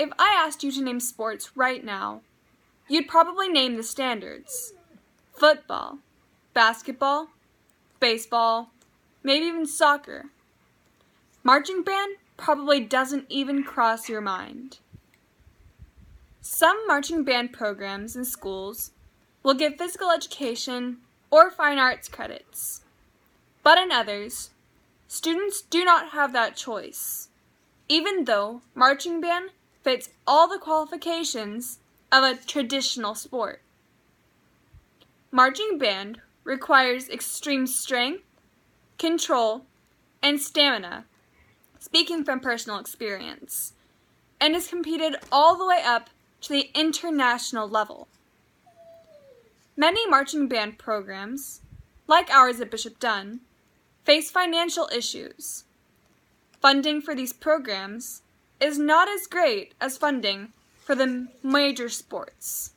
If I asked you to name sports right now, you'd probably name the standards. Football, basketball, baseball, maybe even soccer. Marching band probably doesn't even cross your mind. Some marching band programs in schools will give physical education or fine arts credits, but in others, students do not have that choice, even though marching band fits all the qualifications of a traditional sport. Marching band requires extreme strength, control, and stamina, speaking from personal experience, and is competed all the way up to the international level. Many marching band programs, like ours at Bishop Dunn, face financial issues. Funding for these programs is not as great as funding for the major sports.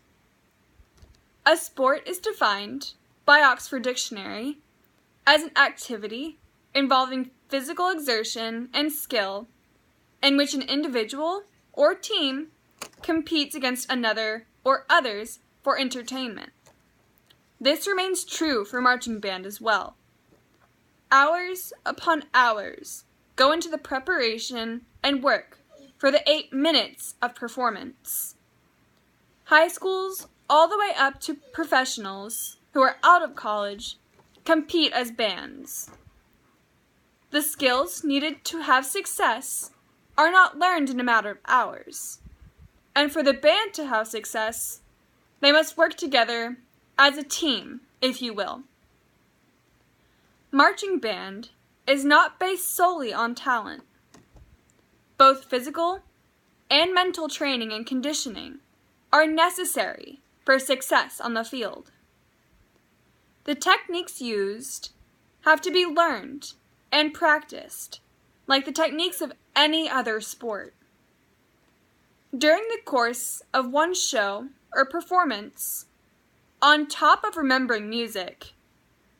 A sport is defined by Oxford Dictionary as an activity involving physical exertion and skill in which an individual or team competes against another or others for entertainment. This remains true for marching band as well. Hours upon hours go into the preparation and work for the 8 minutes of performance. High schools all the way up to professionals who are out of college compete as bands. The skills needed to have success are not learned in a matter of hours. And for the band to have success, they must work together as a team, if you will. Marching band is not based solely on talent. Both physical and mental training and conditioning are necessary for success on the field. The techniques used have to be learned and practiced, like the techniques of any other sport. During the course of one show or performance, on top of remembering music,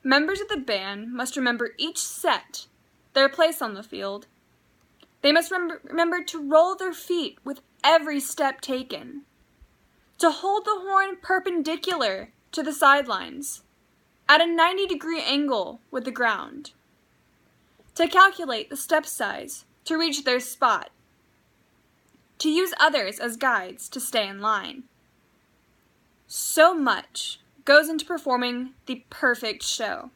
members of the band must remember each set, their place on the field. They must remember to roll their feet with every step taken, to hold the horn perpendicular to the sidelines, at a 90-degree angle with the ground, to calculate the step size to reach their spot, to use others as guides to stay in line. So much goes into performing the perfect show.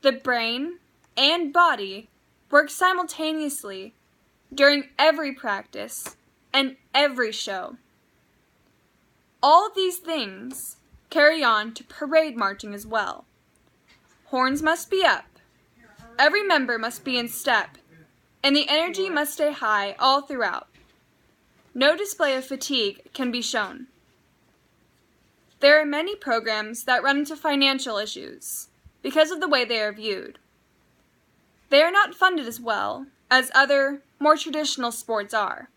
The brain and body work simultaneously during every practice and every show. All of these things carry on to parade marching as well. Horns must be up, every member must be in step, and the energy must stay high all throughout. No display of fatigue can be shown. There are many programs that run into financial issues because of the way they are viewed. They are not funded as well as other, more traditional sports are.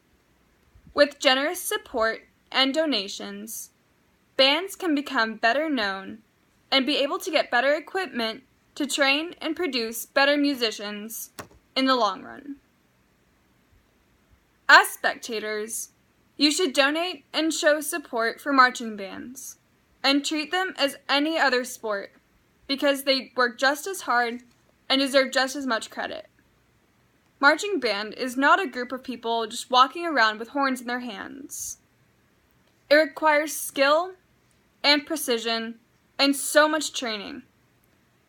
With generous support and donations, bands can become better known and be able to get better equipment to train and produce better musicians in the long run. As spectators, you should donate and show support for marching bands and treat them as any other sport because they work just as hard and deserve just as much credit. Marching band is not a group of people just walking around with horns in their hands. It requires skill and precision and so much training.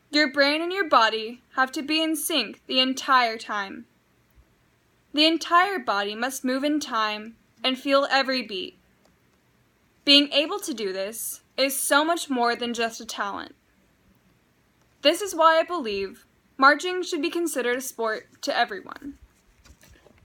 Your brain and your body have to be in sync the entire time. The entire body must move in time and feel every beat. Being able to do this is so much more than just a talent. This is why I believe marching should be considered a sport to everyone.